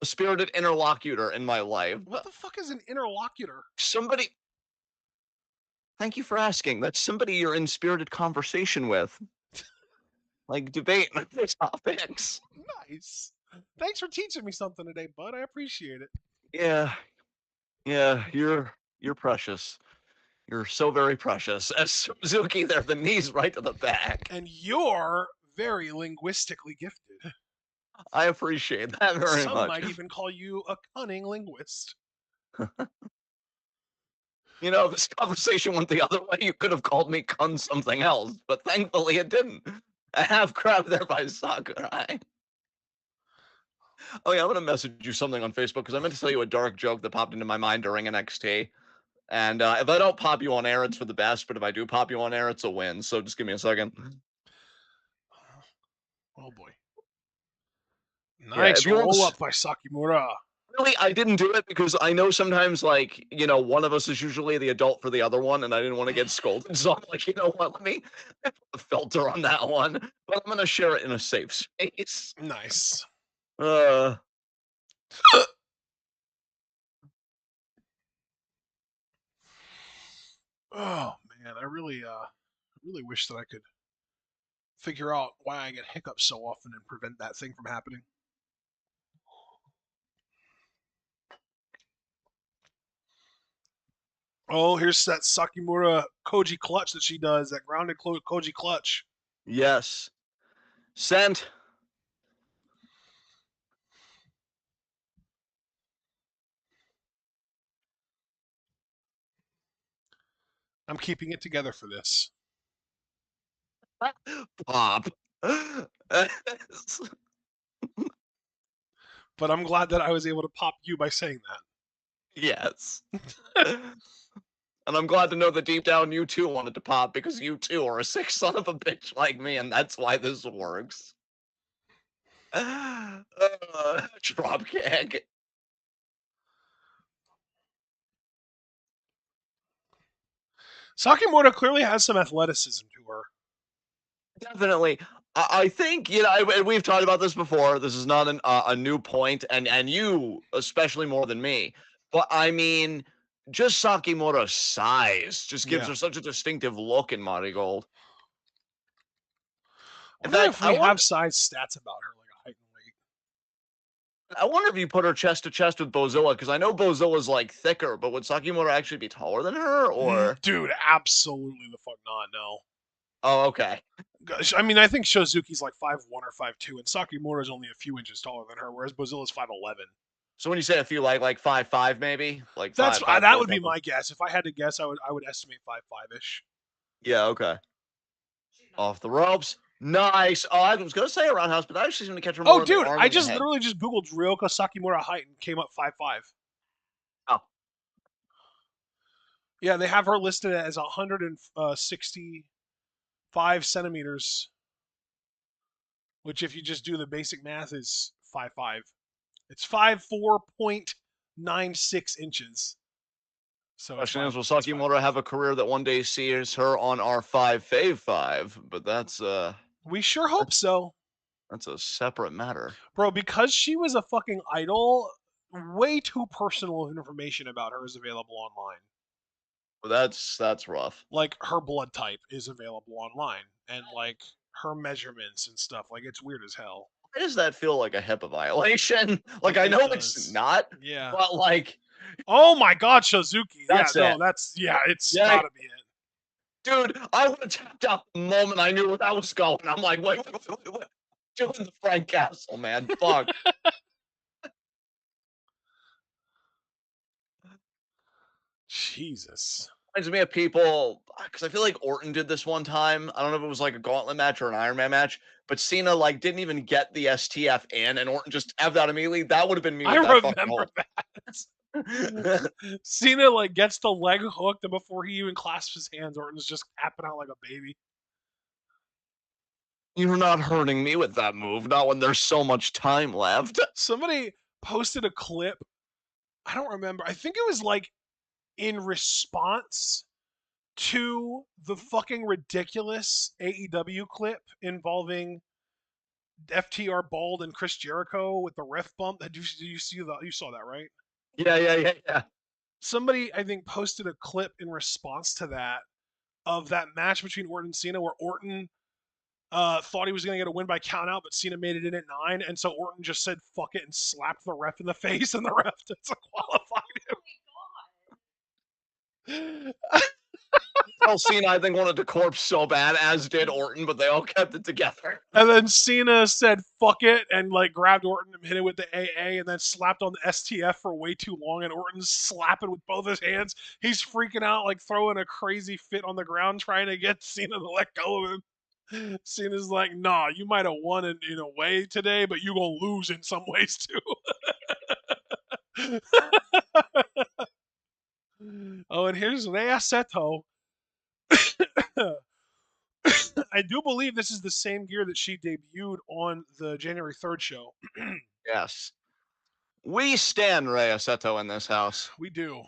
A spirited interlocutor in my life. What the fuck is an interlocutor? Somebody, thank you for asking. That's somebody you're in spirited conversation with, like debate topics. Nice. Thanks for teaching me something today, bud. I appreciate it. Yeah, you're precious. You're so very precious. As Suzuki there, the knees right to the back. And you're very linguistically gifted. I appreciate that very Some much. might even call you a cunning linguist. You know, this conversation went the other way. You could have called me Kun something else, but thankfully it didn't. A half crab there by Sakurai. Oh yeah, I'm gonna message you something on Facebook because I meant to tell you a dark joke that popped into my mind during NXT. And if I don't pop you on air, it's for the best. But if I do pop you on air, it's a win. So just give me a second. Oh boy. Yeah, if Nice you roll want, up by Sakimura. really, I didn't do it because I know sometimes, like, one of us is usually the adult for the other one, and I didn't want to get scolded. So I'm like, you know what? Let me put a filter on that one, but I'm gonna share it in a safe space. Nice. Uh, Oh man, I really wish that I could figure out why I get hiccups so often and prevent that thing from happening. Oh, here's that Sakimura Koji clutch that she does, that grounded Koji clutch. yes, sent. I'm keeping it together for this. Pop. But I'm glad that I was able to pop you by saying Yes. that. And I'm glad to know that deep down you too wanted to pop because you too are a sick son of a bitch like me, and that's why this works. Drop kick. Sakimura clearly has some athleticism to her. Definitely. I think, and we've talked about this before. This is not a new point, and you especially more than me. But I mean, just Sakimura's size just gives Yeah. her such a distinctive look in Marigold. I In wonder fact, if we have size stats about her, like a height and weight. I wonder if you put her chest to chest with Bozilla, because I know Bozilla's like thicker, but would Sakimura actually be taller than her? Or Dude, absolutely the fuck not. No. oh, okay, Gosh, I mean, I think Shozuki's like 5'1" or 5'2", and Sakimura's only a few inches taller than her, whereas Bozilla's 5'11". so when you say a few, like 5'5", maybe like That's five five that four would be something. my guess. If I had to guess, I would estimate 5'5" ish. Yeah, okay. Off the ropes. Nice. Oh, I was gonna say a roundhouse, but I actually seem to catch her Oh, more in the dude, arm I than the just head. literally just googled Ryoka Sakimura height and came up 5'5". Oh, Yeah, they have her listed as 165 centimeters, which if you just do the basic math is 5'5". It's 5'4.96 inches. So it's Question fine. is, will It's fine. Sakimoto have a career that one day sees her on our Fave 5? But We sure hope so. that's a separate matter. Bro, because she was a fucking idol, way too personal information about her is available online. But that's rough. Like her blood type is available online, and like her measurements and stuff. Like it's weird as hell. Why does that feel like a HIPAA violation? Like I It know it's does. not, Yeah. but like Oh my God, Shizuki. Yeah, that's it. no, that's yeah. It's Yeah, gotta be it. dude, I would have tapped out the moment I knew where that was going. I'm like, wait. Doing the Frank Castle, man. Fuck. Jesus. Reminds me of people because I feel like Orton did this one time. I don't know if it was like a gauntlet match or an Iron Man match, but Cena like didn't even get the STF in, and Orton just F'd out immediately. That would have been me I with that fucking remember hold. that. Cena like gets the leg hooked, and before he even clasps his hands, Orton's just capping out like a baby. You're not hurting me with that move, not when there's so much time left. Somebody posted a clip. I don't remember. I think it was like in response to the fucking ridiculous AEW clip involving FTR Bald and Chris Jericho with the ref bump. You see that? You saw that, right? Yeah. Somebody I think posted a clip in response to that of that match between Orton and Cena, where Orton thought he was going to get a win by count out, but Cena made it in at 9, and so Orton just said "fuck it" and slapped the ref in the face, and the ref disqualified him. Well, Cena, I think, wanted to corpse so bad, as did Orton, but they all kept it together. And then Cena said "fuck it" and like grabbed Orton and hit it with the AA, and then slapped on the STF for way too long. And Orton's slapping with both his hands. He's freaking out, like throwing a crazy fit on the ground, trying to get Cena to let go of him. Cena's like, "Nah, you might have won in a way today, but you gonna lose in some ways too." Oh, and here's Rhea Seto. I do believe this is the same gear that she debuted on the January 3rd show. Yes. We stand Rhea Seto in this house. We do.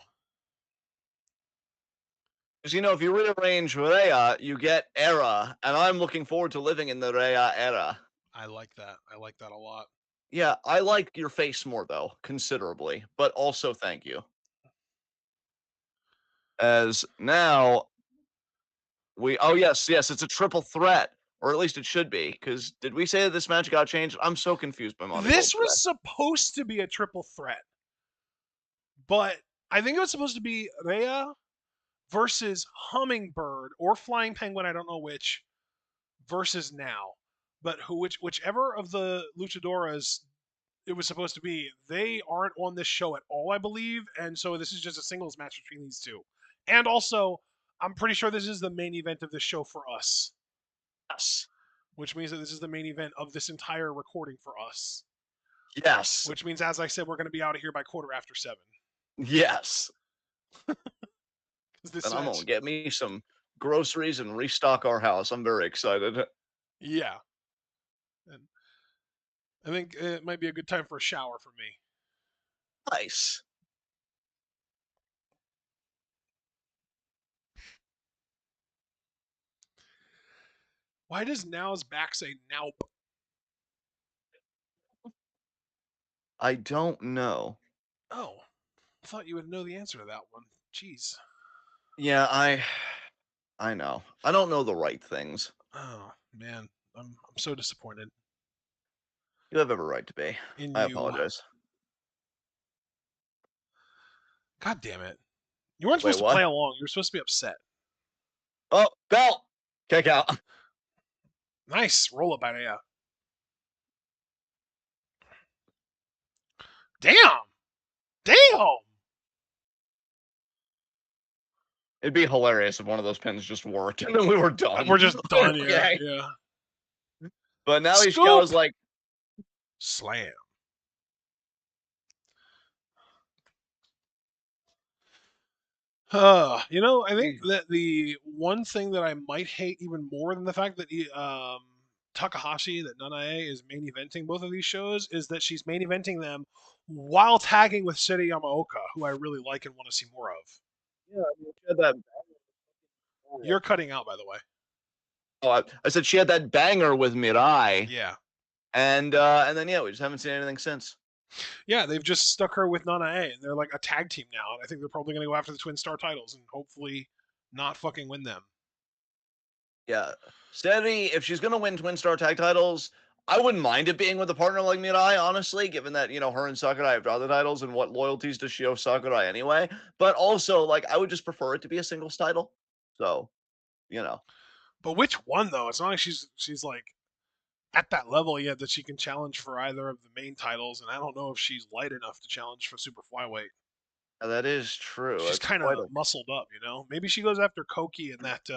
Because, you know, if you rearrange Rhea, you get Era, and I'm looking forward to living in the Rhea era. I like that. I like that a lot. Yeah, I like your face more, though, considerably, but also thank you. As now yes, it's a triple threat, or at least it should be. Because did we say that this match got changed? I'm so confused by Monty Gold This today. was supposed to be a triple threat, but I think it was supposed to be Rhea versus Hummingbird or Flying Penguin, I don't know which, versus Now. But whichever of the luchadoras it was supposed to be, they aren't on this show at all, I believe, and so this is just a singles match between these two. And also, I'm pretty sure this is the main event of this show for us. Yes. Which means that this is the main event of this entire recording for us. Yes. Which means, as I said, we're going to be out of here by 7:15. Yes. This And I'm match, gonna get me some groceries and restock our house. I'm very excited. yeah. And I think it might be a good time for a shower for me. Nice. Why does Now's back say Naup? I don't know. Oh, I thought you would know the answer to that one. Jeez. Yeah, I know. I don't know the right things. Oh man, I'm so disappointed You have every right to be. in I you. apologize. God damn it! You weren't Wait, supposed to what? play along. You were supposed to be upset. Oh, belt! Kick out. Nice roll up by ya. Damn. Damn. It'd be hilarious if one of those pins just worked and then we were done. We're just done. Okay. Yeah. But now Scoop. Ishikawa's like, Slam. I think that the one thing that I might hate even more than the fact that Takahashi, that Nanae is main eventing both of these shows, is that she's main eventing them while tagging with Seri Yamaoka, who I really like and want to see more of. Yeah, I mean, she had that. You're cutting out, by the way. Oh, I said she had that banger with Mirai, Yeah. and then yeah, we just haven't seen anything since. Yeah, they've just stuck her with Nana A, and they're like a tag team now. And I think they're probably going to go after the Twin Star titles and hopefully not fucking win them. Yeah, Steady. If she's gonna win Twin Star Tag titles, I wouldn't mind it being with a partner like Mirai, honestly, given that her and Sakurai have other titles, and what loyalties does she owe Sakurai anyway? But also, like, I would just prefer it to be a singles title. So, you know, But which one though? It's not like she's like at that level yet that she can challenge for either of the main titles, and I don't know if she's light enough to challenge for super flyweight. that is true. She's That's kind quite of a. muscled up, you know. Maybe she goes after Koki in that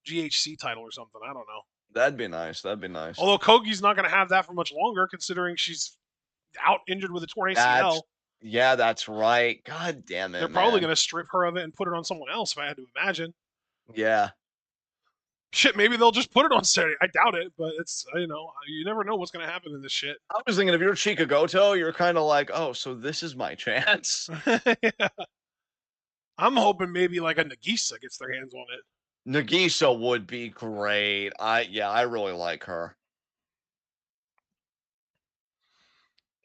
GHC title or something. I don't know. That'd be nice. That'd be nice. Although Koki's not going to have that for much longer, considering she's out injured with a torn That's ACL. yeah, that's right. God damn They're it, probably man. going to strip her of it and put it on someone else. If I had to imagine. Yeah. Shit, maybe they'll just put it on Saturday. I doubt it, but it's you never know what's going to happen in this shit. I was thinking if you're Chikagoto, you're kind of like, oh, so this is my chance. Yeah. I'm hoping maybe like a Nagisa gets their hands on it. Nagisa would be great. I really like her.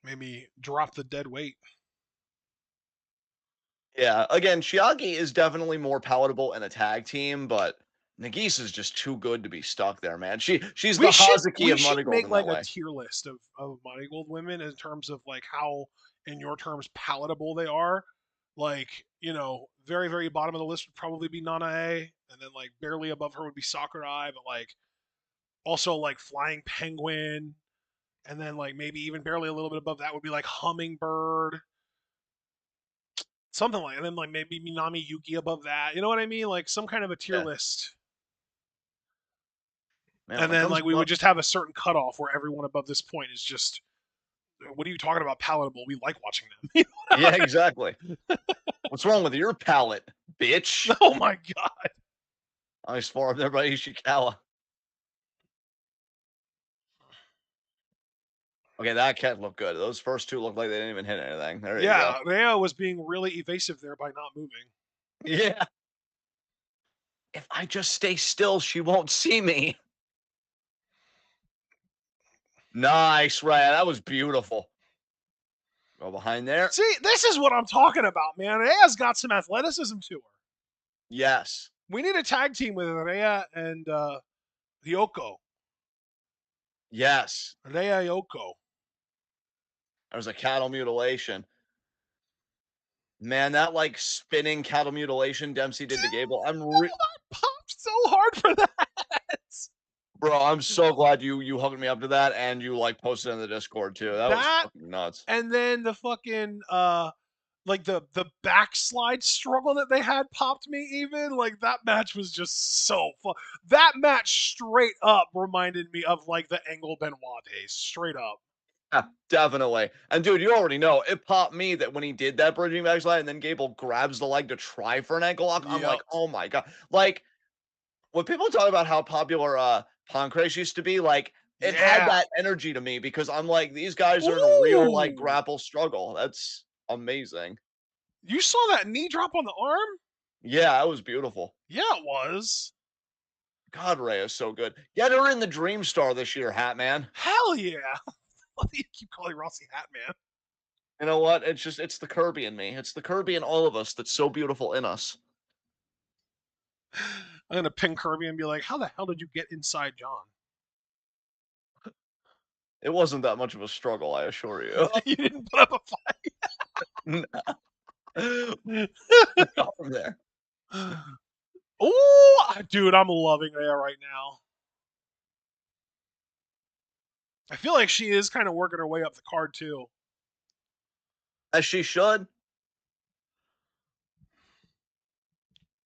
Maybe drop the dead weight. Yeah, again, Chiaki is definitely more palatable in a tag team, but Nagisa is just too good to be stuck there, man. She's the We should Hazuki we of should Money Gold make in that like a way. tier list of Gold women in terms of like how, in your terms, palatable they are. Like, very, very bottom of the list would probably be Nana A, and then like barely above her would be Sakurai, but like also like Flying Penguin, and then like maybe even barely a little bit above that would be like Hummingbird, something like, and then like maybe Minami Yuki above that. You know what I mean? Like some kind of a tier Yeah, list. man. And When it then comes like to we money, would just have a certain cutoff where everyone above this point is just, what are you talking about palatable? We like watching them. yeah, exactly. What's wrong with your palate, bitch? Oh my god. I swore there by Ishikawa. Okay, that can't look good. Those first two look like they didn't even hit anything. There you go. Yeah, Rhea was being really evasive there by not moving. Yeah. If I just stay still, she won't see me. Nice, Rhea. That was beautiful. Go behind there. See, this is what I'm talking about, man. Rhea's got some athleticism to her. Yes. We need a tag team with Rhea and Yoko. Yes. Rhea Yoko. There's a cattle mutilation. Man, that like spinning cattle mutilation Dempsey did to Gable. I popped so hard for that. Bro, I'm so glad you hooked me up to that and you like posted in the Discord too. That was That fucking nuts. and then the fucking like the backslide struggle that they had popped me even. Like that match was just so fun. That match straight up reminded me of like the Angle Benoit days. Straight up. Yeah, definitely. And dude, you already know it popped me that when he did that bridging backslide and then Gable grabs the leg to try for an ankle lock, I'm Yep. like, oh my god. Like when people talk about how popular Pancrase used to be, like it had Yeah. that energy to me because I'm like, these guys are in a real like Ooh. grapple struggle. That's amazing. You saw that knee drop on the arm? Yeah, that was beautiful. Yeah, it was. God, Ray is so good. Get her in the Dream Star this year, Hat Man. Hell yeah. What do you keep calling Rossi Hat Man? You know what? It's the Kirby in me. It's the Kirby in all of us that's so beautiful in us. I'm gonna ping Kirby and be like, "How the hell did you get inside John? It wasn't that much of a struggle, I assure you. You didn't put up Go from there. a fight." Oh, dude, I'm loving Rhea right now. I feel like she is kind of working her way up the card too. As she should.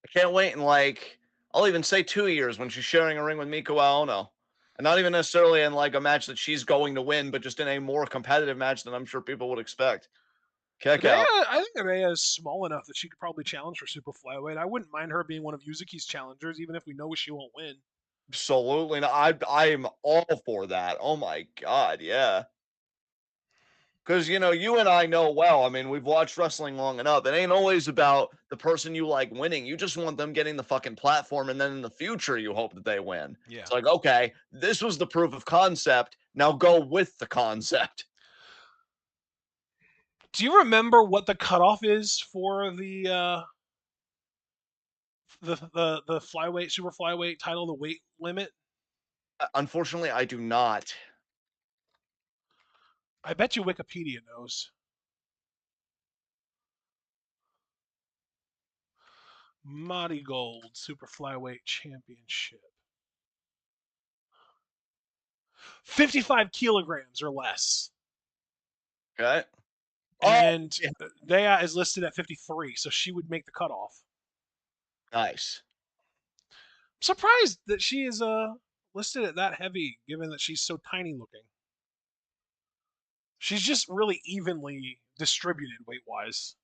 I can't wait in like I'll even say 2 years when she's sharing a ring with Miko Aono. And not even necessarily in like a match that she's going to win, but just in a more competitive match than I'm sure people would expect. Kick Rhea, out. I think Rhea is small enough that she could probably challenge for super flyweight. I wouldn't mind her being one of Yuzuki's challengers, even if we know she won't win. Absolutely. No, I'm all for that. Oh my god, yeah. Because, you and I know well. I mean, we've watched wrestling long enough. It ain't always about the person you like winning. You just want them getting the fucking platform. And then in the future, you hope that they win. Yeah. It's like, okay, this was the proof of concept. Now go with the concept. Do you remember what the cutoff is for the flyweight super flyweight title, the weight limit? Unfortunately, I do not. I bet you Wikipedia knows. MARIGOLD super flyweight championship. 55 kilograms or less. Okay. Oh, And yeah. Dea is listed at 53, so she would make the cutoff. Nice. I'm surprised that she is listed at that heavy, given that she's so tiny looking. She's just really evenly distributed weight wise.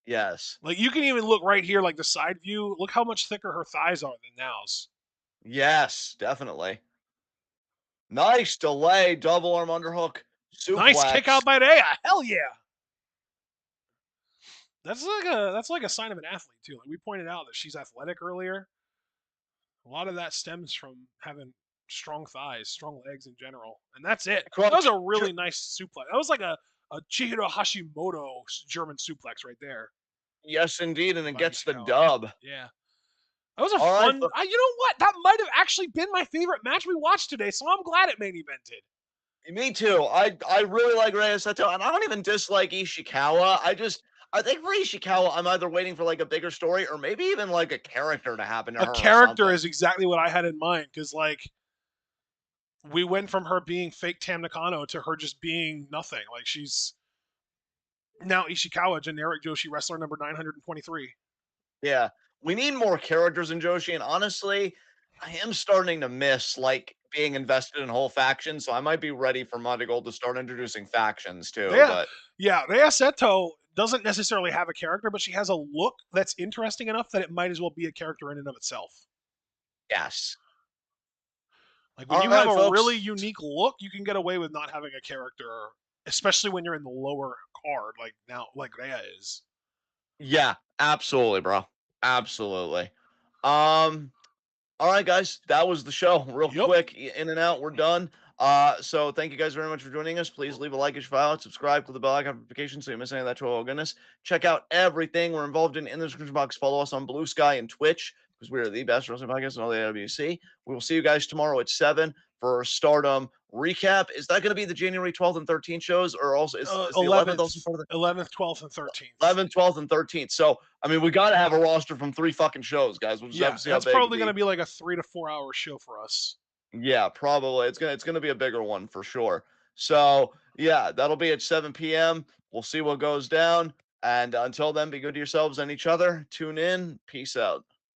Yes. Like you can even look right here, like the side view. Look how much thicker her thighs are than Now's. Yes, definitely. Nice delay, double arm underhook, Nice kick suplex. out by Dea. Hell yeah. That's like a sign of an athlete too. Like we pointed out that she's athletic earlier. A lot of that stems from having strong thighs, strong legs in general, and that's it. That was Crunch. a really nice suplex. That was like a Chihiro Hashimoto German suplex right there Yes, indeed, and it by gets the Ishikawa. dub. Yeah, that was a All right, fun. You know what? That might have actually been my favorite match we watched today. So I'm glad it main evented. me too. I really like Rei Sato, and I don't even dislike Ishikawa. I think for Ishikawa, I'm either waiting for like a bigger story or maybe even like a character to happen to A her or character something. is exactly what I had in mind because like we went from her being fake Tam Nakano to her just being nothing. Like she's now Ishikawa, generic Joshi wrestler number 923. Yeah, we need more characters in Joshi, and honestly, I am starting to miss like being invested in whole factions. So I might be ready for Monte Gold to start introducing factions too. Yeah, But yeah. Rhea Seto doesn't necessarily have a character, but she has a look that's interesting enough that it might as well be a character in and of itself. yes. Like when All you have right, a really folks. unique look, you can get away with not having a character, especially when you're in the lower card, like now, like Rhea is. Yeah, absolutely, bro. Absolutely. Um, all right, guys, that was the show. Real Yep. quick, in and out, we're done. So thank you guys very much for joining us. Please leave a like if you out, subscribe, click the bell icon notification so you miss any of that troll goodness. Check out everything we're involved in the description box. Follow us on Blue Sky and Twitch because we are the best wrestling podcast in all the AWC. We will see you guys tomorrow at 7 for Stardom recap. Is that going to be the January 12th and 13th shows, or also is the 11th 11th, also part of the 11th, 12th, and 13th. 11th, 12th, and 13th? So I mean, we got to have a roster from 3 fucking shows, guys. We'll just have Yeah, to see how that's big probably going the to be like a 3 to 4 hour show for us. yeah, probably. It's gonna be a bigger one for sure. So yeah, that'll be at 7 p.m. We'll see what goes down. And until then, be good to yourselves and each other. Tune in. Peace out.